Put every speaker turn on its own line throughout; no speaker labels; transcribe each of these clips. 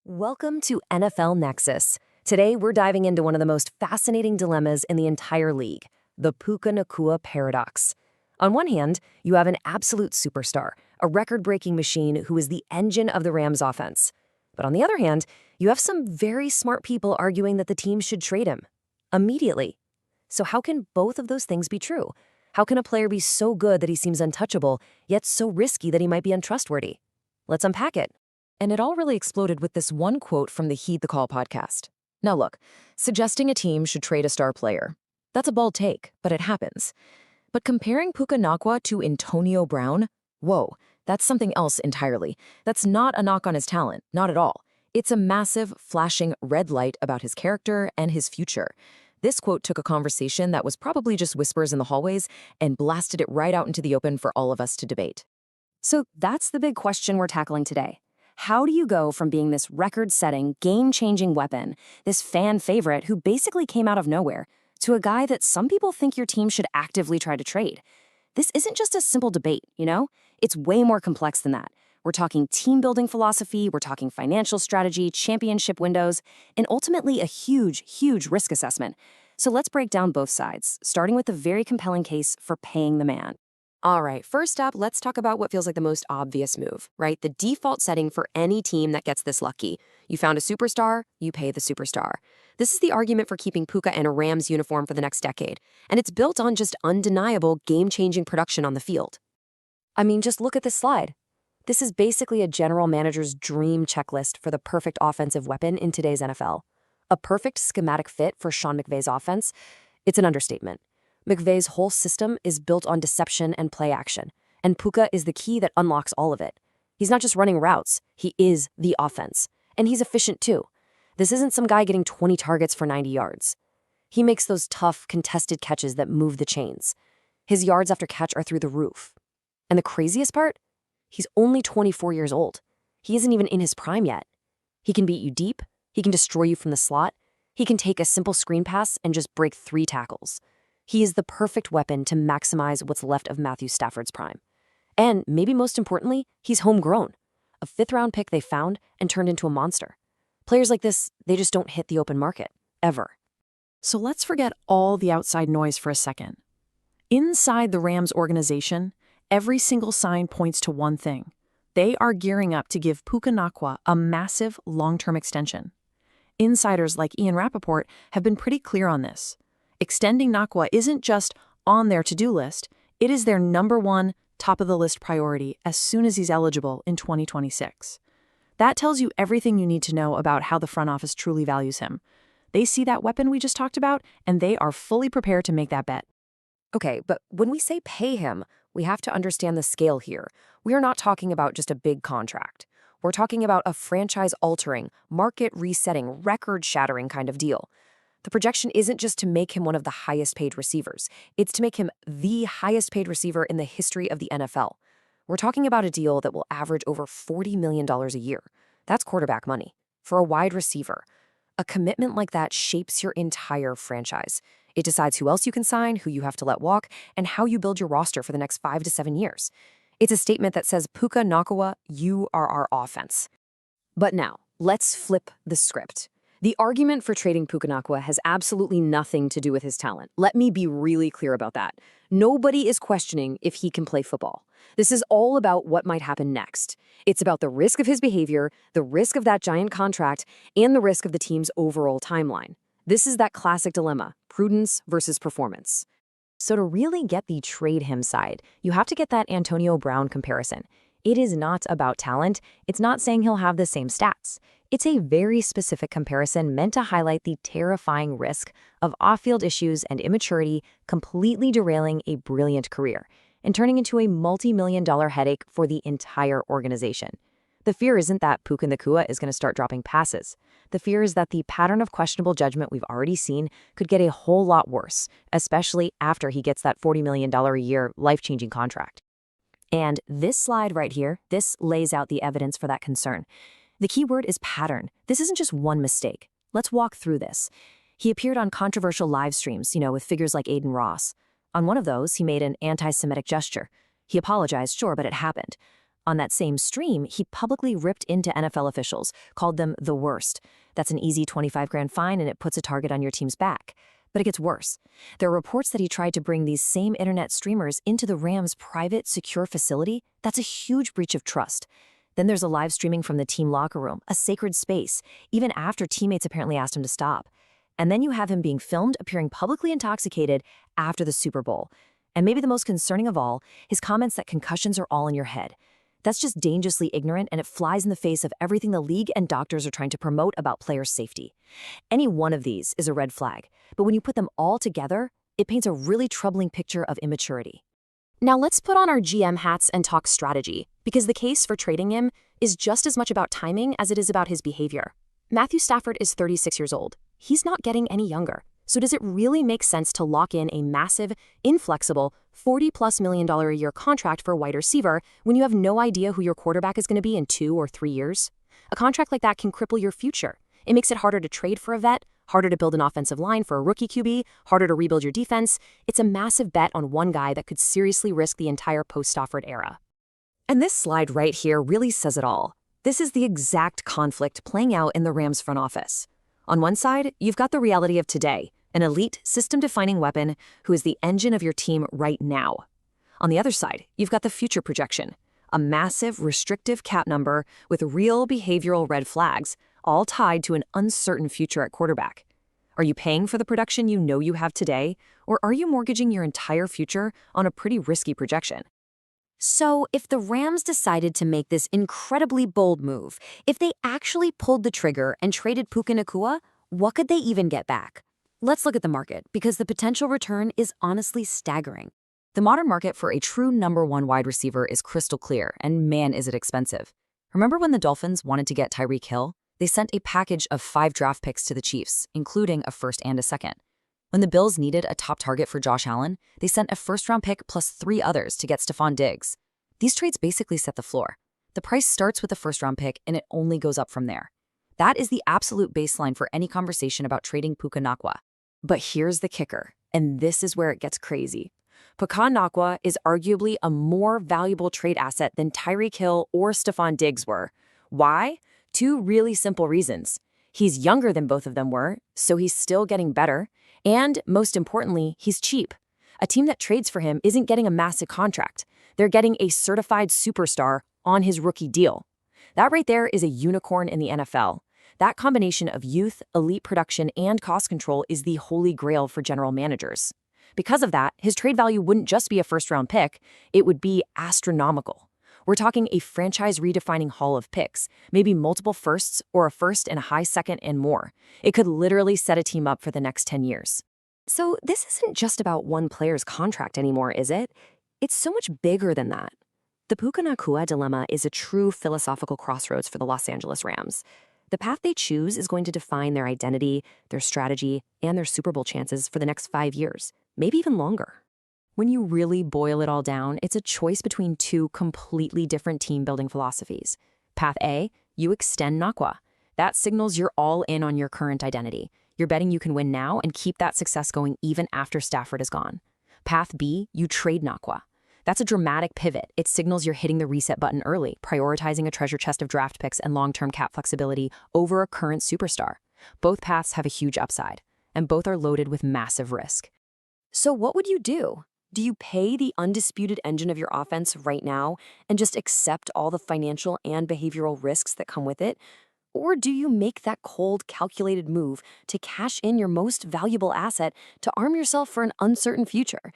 Welcome to NFL Nexus. Today, we're diving into one of the most fascinating dilemmas in the entire league, the Puka Nacua paradox. On one hand, you have an absolute superstar, a record-breaking machine who is the engine of the Rams' offense. But on the other hand, you have some very smart people arguing that the team should trade him immediately. So how can both of those things be true? How can a player be so good that he seems untouchable, yet so risky that he might be untrustworthy? Let's unpack it. And it all really exploded with this one quote from the Heed the Call podcast. Now look, suggesting a team should trade a star player. That's a bold take, but it happens. But comparing Puka Nacua to Antonio Brown? Whoa, that's something else entirely. That's not a knock on his talent, not at all. It's a massive, flashing red light about his character and his future. This quote took a conversation that was probably just whispers in the hallways and blasted it right out into the open for all of us to debate. So that's the big question we're tackling today. How do you go from being this record-setting, game-changing weapon, this fan favorite who basically came out of nowhere, to a guy that some people think your team should actively try to trade? This isn't just a simple debate, you know? It's way more complex than that. We're talking team-building philosophy, we're talking financial strategy, championship windows, and ultimately a huge, huge risk assessment. So let's break down both sides, starting with the very compelling case for paying the man. All right, first up, let's talk about what feels like the most obvious move, right? The default setting for any team that gets this lucky. You found a superstar, you pay the superstar. This is the argument for keeping Puka in a Rams uniform for the next decade, and it's built on just undeniable game-changing production on the field. I mean, just look at this slide. This is basically a general manager's dream checklist for the perfect offensive weapon in today's NFL. A perfect schematic fit for Sean McVay's offense? It's an understatement. McVay's whole system is built on deception and play action, and Puka is the key that unlocks all of it. He's not just running routes, he is the offense. And he's efficient too. This isn't some guy getting 20 targets for 90 yards. He makes those tough, contested catches that move the chains. His yards after catch are through the roof. And the craziest part? He's only 24 years old. He isn't even in his prime yet. He can beat you deep, he can destroy you from the slot, he can take a simple screen pass and just break 3 tackles. He is the perfect weapon to maximize what's left of Matthew Stafford's prime. And maybe most importantly, he's homegrown. A 5th-round pick they found and turned into a monster. Players like this, they just don't hit the open market, ever.
So let's forget all the outside noise for a second. Inside the Rams organization, every single sign points to one thing. They are gearing up to give Puka Nacua a massive long-term extension. Insiders like Ian Rappaport have been pretty clear on this. Extending Nacua isn't just on their to-do list, it is their #1 top-of-the-list priority as soon as he's eligible in 2026. That tells you everything you need to know about how the front office truly values him. They see that weapon we just talked about, and they are fully prepared to make that bet.
Okay, but when we say pay him, we have to understand the scale here. We are not talking about just a big contract. We're talking about a franchise-altering, market-resetting, record-shattering kind of deal. The projection isn't just to make him one of the highest-paid receivers. It's to make him the highest-paid receiver in the history of the NFL. We're talking about a deal that will average over $40 million a year. That's quarterback money. For a wide receiver, a commitment like that shapes your entire franchise. It decides who else you can sign, who you have to let walk, and how you build your roster for the next 5 to 7 years. It's a statement that says, Puka Nacua, you are our offense. But now, let's flip the script. The argument for trading Puka Nacua has absolutely nothing to do with his talent. Let me be really clear about that. Nobody is questioning if he can play football. This is all about what might happen next. It's about the risk of his behavior, the risk of that giant contract, and the risk of the team's overall timeline. This is that classic dilemma, prudence versus performance. So to really get the trade him side, you have to get that Antonio Brown comparison. It is not about talent. It's not saying he'll have the same stats. It's a very specific comparison meant to highlight the terrifying risk of off-field issues and immaturity completely derailing a brilliant career and turning into a multi-million-dollar headache for the entire organization. The fear isn't that Puka Nacua is going to start dropping passes. The fear is that the pattern of questionable judgment we've already seen could get a whole lot worse, especially after he gets that $40 million a year life-changing contract. And this slide right here, this lays out the evidence for that concern. The key word is pattern. This isn't just one mistake. Let's walk through this. He appeared on controversial live streams, with figures like Aiden Ross. On one of those, he made an anti-Semitic gesture. He apologized, sure, but it happened. On that same stream, he publicly ripped into NFL officials, called them the worst. That's an easy 25 grand fine and it puts a target on your team's back. But it gets worse. There are reports that he tried to bring these same internet streamers into the Rams' private, secure facility. That's a huge breach of trust. Then there's a live streaming from the team locker room, a sacred space, even after teammates apparently asked him to stop. And then you have him being filmed appearing publicly intoxicated after the Super Bowl. And maybe the most concerning of all, his comments that concussions are all in your head. That's just dangerously ignorant, and it flies in the face of everything the league and doctors are trying to promote about players' safety. Any one of these is a red flag, but when you put them all together, it paints a really troubling picture of immaturity.
Now let's put on our GM hats and talk strategy, because the case for trading him is just as much about timing as it is about his behavior. Matthew Stafford is 36 years old. He's not getting any younger. So does it really make sense to lock in a massive, inflexible, $40+ million a year contract for a wide receiver when you have no idea who your quarterback is going to be in 2 or 3 years? A contract like that can cripple your future. It makes it harder to trade for a vet, harder to build an offensive line for a rookie QB, harder to rebuild your defense. It's a massive bet on one guy that could seriously risk the entire post-Stafford era.
And this slide right here really says it all. This is the exact conflict playing out in the Rams front office. On one side, you've got the reality of today, an elite, system-defining weapon who is the engine of your team right now. On the other side, you've got the future projection, a massive, restrictive cap number with real behavioral red flags, all tied to an uncertain future at quarterback. Are you paying for the production you know you have today, or are you mortgaging your entire future on a pretty risky projection? So, if the Rams decided to make this incredibly bold move, if they actually pulled the trigger and traded Puka Nacua, what could they even get back? Let's look at the market, because the potential return is honestly staggering. The modern market for a true number one wide receiver is crystal clear, and man, is it expensive. Remember when the Dolphins wanted to get Tyreek Hill? They sent a package of 5 draft picks to the Chiefs, including a first and a second. When the Bills needed a top target for Josh Allen, they sent a first-round pick plus 3 others to get Stephon Diggs. These trades basically set the floor. The price starts with the first-round pick, and it only goes up from there. That is the absolute baseline for any conversation about trading Puka Nacua. But here's the kicker, and this is where it gets crazy. Puka Nacua is arguably a more valuable trade asset than Tyreek Hill or Stephon Diggs were. Why? 2 really simple reasons. He's younger than both of them were, so he's still getting better. And, most importantly, he's cheap. A team that trades for him isn't getting a massive contract. They're getting a certified superstar on his rookie deal. That right there is a unicorn in the NFL. That combination of youth, elite production, and cost control is the holy grail for general managers. Because of that, his trade value wouldn't just be a first-round pick, it would be astronomical. We're talking a franchise-redefining haul of picks, maybe multiple firsts or a first and a high second and more. It could literally set a team up for the next 10 years. So this isn't just about one player's contract anymore, is it? It's so much bigger than that. The Puka Nacua dilemma is a true philosophical crossroads for the Los Angeles Rams. The path they choose is going to define their identity, their strategy, and their Super Bowl chances for the next 5 years, maybe even longer. When you really boil it all down, it's a choice between 2 completely different team-building philosophies. Path A, you extend Nacua. That signals you're all in on your current identity. You're betting you can win now and keep that success going even after Stafford is gone. Path B, you trade Nacua. That's a dramatic pivot. It signals you're hitting the reset button early, prioritizing a treasure chest of draft picks and long-term cap flexibility over a current superstar. Both paths have a huge upside, and both are loaded with massive risk. So what would you do? Do you pay the undisputed engine of your offense right now and just accept all the financial and behavioral risks that come with it? Or do you make that cold, calculated move to cash in your most valuable asset to arm yourself for an uncertain future?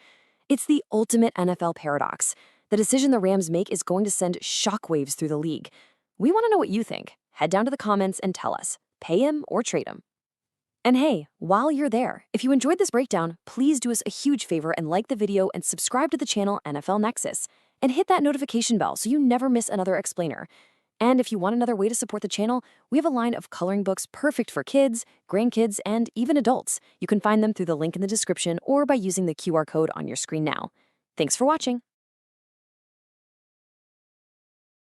It's the ultimate NFL paradox. The decision the Rams make is going to send shockwaves through the league. We want to know what you think. Head down to the comments and tell us. Pay him or trade him. And hey, while you're there, if you enjoyed this breakdown, please do us a huge favor and like the video and subscribe to the channel NFL Nexus. And hit that notification bell so you never miss another explainer. And if you want another way to support the channel, we have a line of coloring books perfect for kids, grandkids, and even adults. You can find them through the link in the description or by using the QR code on your screen now. Thanks for watching.